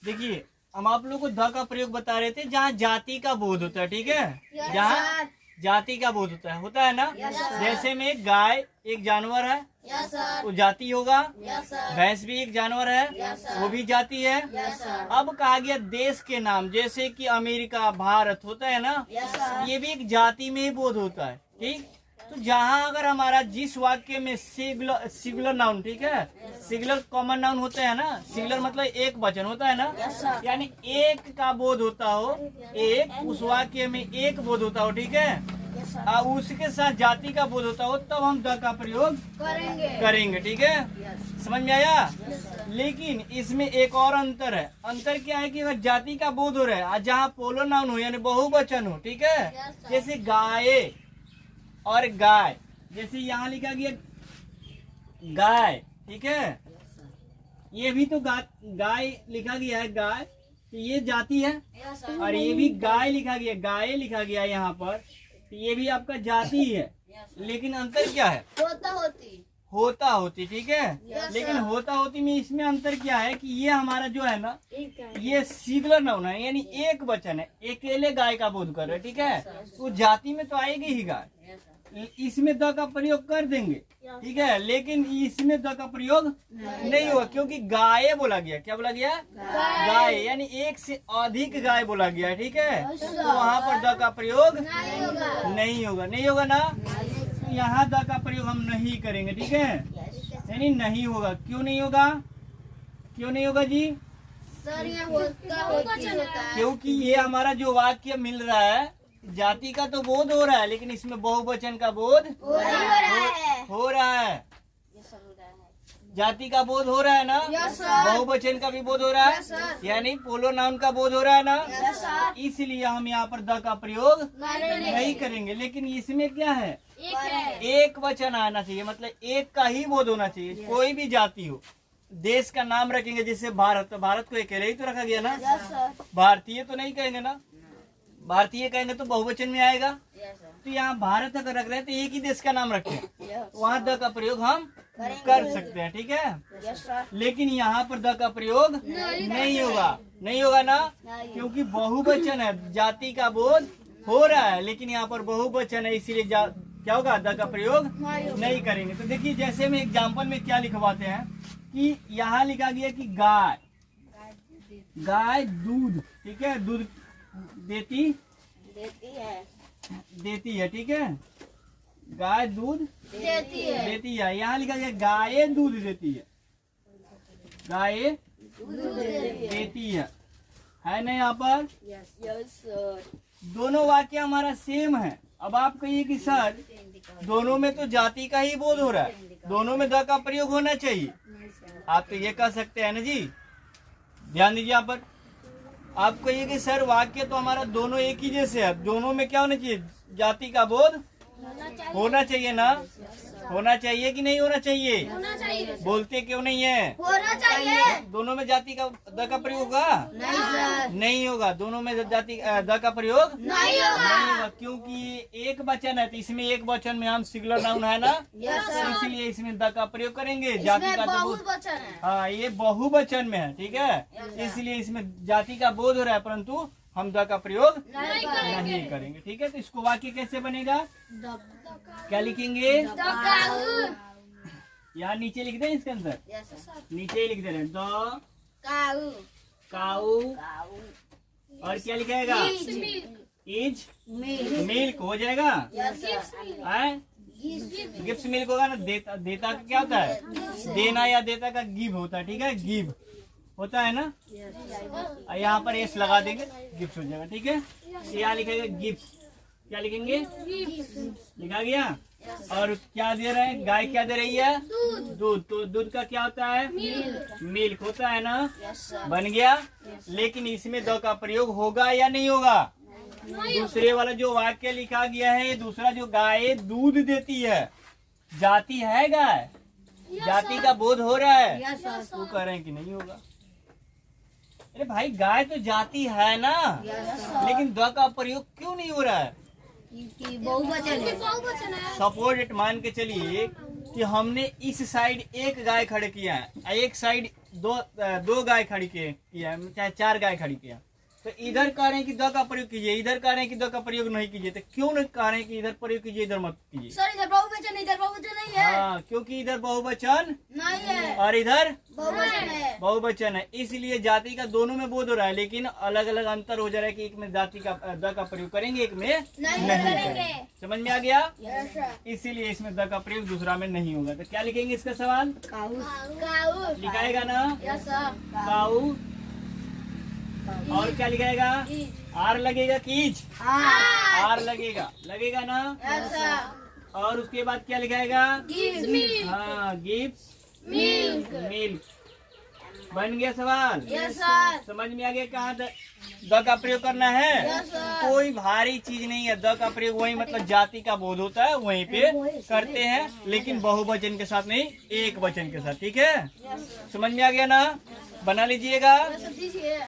देखिए हम आप लोग को ध का प्रयोग बता रहे थे जहाँ जाति का बोध होता है, ठीक है, जहाँ जाति का बोध होता है ना। जैसे में गाय एक जानवर है, वो जाति होगा। भैंस भी एक जानवर है, वो भी जाति है। अब कहा गया देश के नाम, जैसे कि अमेरिका, भारत होता है ना, ये भी एक जाति में ही बोध होता है, ठीक। तो जहाँ अगर हमारा जिस वाक्य में सिंगुलर नाउन, ठीक है, सिंगुलर कॉमन नाउन होते हैं ना, सिंगुलर मतलब एक वचन होता है ना, यानी एक का बोध होता हो, एक उस वाक्य में एक बोध होता हो, ठीक है, उसके साथ जाति का बोध होता हो, तब हम द का प्रयोग करेंगे, ठीक है, समझ में आया। लेकिन इसमें एक और अंतर है। अंतर क्या है कि अगर जाति का बोध हो रहा है, जहाँ पोलर नाउन हो यानी बहुवचन हो, ठीक है, जैसे गाय और गाय, जैसे यहाँ लिखा गया गाय, ठीक है, ये भी तो गाय लिखा गया है, गाय, तो ये जाति है। और ये भी गाय लिखा गया, गाय लिखा गया यहाँ पर, तो ये भी आपका जाति है। लेकिन अंतर क्या है? होता होती, ठीक है। लेकिन होता होती में इसमें अंतर क्या है कि ये हमारा जो है ना, ये सिंगुलर नाउन है, यानी एक वचन है, अकेले गाय का बोध कर रहे हैं, ठीक है, तो जाति में तो आएगी ही गाय, इसमें द का प्रयोग कर देंगे, ठीक है, लेकिन इसमें द का प्रयोग नहीं होगा, क्योंकि गाय बोला गया। क्या बोला गया? गाय, यानी एक से अधिक गाय बोला गया, ठीक है, तो वहाँ पर द का प्रयोग नहीं होगा ना, यहाँ द का प्रयोग हम नहीं करेंगे, ठीक है, यानी नहीं होगा। क्यों नहीं होगा जी? क्योंकि ये हमारा जो वाक्य मिल रहा है, जाति का तो बोध हो रहा है, लेकिन इसमें बहुवचन का बोध हो रहा है। जाति का बोध हो रहा है ना, बहुवचन का भी बोध हो रहा है, यानी पोलो नाउन का बोध हो रहा है ना, इसलिए हम यहाँ पर द का प्रयोग नहीं करेंगे। लेकिन इसमें क्या है? एक वचन आना चाहिए, मतलब एक का ही बोध होना चाहिए, कोई भी जाति हो। देश का नाम रखेंगे, जैसे भारत, तो भारत को अकेले ही तो रखा गया ना, भारतीय तो नहीं कहेंगे ना, भारतीय कहेंगे तो बहुवचन में आएगा। तो यहाँ भारत अगर रख रहे हैं तो एक ही देश का नाम रखें, वहाँ द का प्रयोग हम कर सकते हैं, ठीक है। लेकिन यहाँ पर द का प्रयोग नहीं होगा ना, क्योंकि बहुवचन है, जाति का बोध हो रहा है, लेकिन यहाँ पर बहुवचन है, इसीलिए क्या होगा? द का प्रयोग नहीं करेंगे। तो देखिए, जैसे हम एग्जाम्पल में क्या लिखवाते हैं कि यहाँ लिखा गया कि गाय दूध, ठीक है, दूध देती है, ठीक है, गाय दूध देती है। यहाँ लिखा गया गाय दूध देती है, गाय देती है ना यहाँ पर? दोनों वाक्य हमारा सेम है। अब आप कहिए कि सर दोनों में तो जाति का ही बोध हो रहा है, दोनों में द का प्रयोग होना चाहिए, आप तो ये कह सकते हैं ना जी। ध्यान दीजिए यहाँ पर, आप कहिए कि सर वाक्य तो हमारा दोनों एक ही जैसे है, दोनों में क्या होना चाहिए? जाति का बोध होना चाहिए ना, होना चाहिए कि नहीं होना चाहिए? बोलते क्यों नहीं है? होना चाहिए। दोनों में जाति का द का प्रयोग होगा? नहीं होगा। दोनों में जाति द का प्रयोग नहीं होगा, क्योंकि एक वचन है, तो इसमें एक वचन में हम सिंगुलर नाउन है ना, इसलिए इसमें द का प्रयोग करेंगे। जाति का तो बहुवचन है, हाँ, ये बहुवचन में है, ठीक है, इसलिए इसमें जाति का बोध हो रहा है, परंतु हम द का प्रयोग नहीं करेंगे, ठीक है। तो इसको वाक्य कैसे बनेगा? क्या लिखेंगे? यहाँ नीचे लिख दें, इसके अंदर नीचे ही लिख दे रहे हैं, द काऊ, और क्या लिखेगा? इज मिल्क हो जाएगा, गिव्स मिल्क होगा ना। देता का क्या होता है? देना, या देता का गिव होता है, ठीक है, गिव होता है ना। यहाँ पर एस लगा देंगे, गिफ्ट हो जाएगा, ठीक है। यहाँ लिखेगा गिफ्ट, क्या लिखेंगे? लिखा गया। और क्या दे रहे हैं? गाय क्या दे रही है? दूध। तो दूध का क्या होता है? मिल्क होता है ना, बन गया। लेकिन इसमें द का प्रयोग होगा या नहीं होगा? दूसरे वाला जो वाक्य लिखा गया है, दूसरा जो गाय दूध देती है, जाति है गाय, जाति का बोध हो रहा है, वो कह रहे हैं कि नहीं होगा। अरे भाई, गाय तो जाति है ना, लेकिन द का प्रयोग क्यों नहीं हो रहा है? बहुवचन है। सपोज इट मान के चलिए कि हमने इस साइड एक गाय खड़े किया है, एक साइड दो गाय खड़ी किया चाहे 4 गाय खड़ी किया, तो इधर कह रहे हैं कि द का प्रयोग कीजिए, इधर कह रहे हैं कि द का प्रयोग नहीं कीजिए, तो क्यों नहीं कह रहे हैं कि इधर प्रयोग कीजिए इधर मत कीजिए? सर इधर बहुवचन नहीं है। हाँ, क्योंकि इधर बहुवचन नहीं है, और इधर बहुवचन है। बहुवचन है, इसलिए जाति का दोनों में बोध हो रहा है, लेकिन अलग अलग अंतर हो जा रहा है कि एक में जाति का द का प्रयोग करेंगे, एक में नहीं नहीं करेंगे। करेंगे। समझ में आ गया? Yes sir. इसीलिए इसमें द का प्रयोग दूसरा में नहीं होगा। तो क्या लिखेंगे इसका सवाल? काऊ। लिखाएगा ना? Yes sir. काऊ। और क्या लिखाएगा? आर लगेगा कीज, हाँ। आर लगेगा ना? Yes sir. और उसके बाद क्या लिखाएगा? Gives milk. हाँ, गिव्स मिल्क। मिल्क। बन गया सवाल? Yes sir. समझ में आ गया कहाँ द का प्रयोग करना है? Yes sir. कोई भारी चीज नहीं है, द का प्रयोग वही मतलब जाति का बोध होता है वहीं पे करते हैं, लेकिन बहुवचन के साथ नहीं, एक वचन के साथ। ठीक है, यस सर। समझ में आ गया ना? बना लीजिएगा। दीजिए।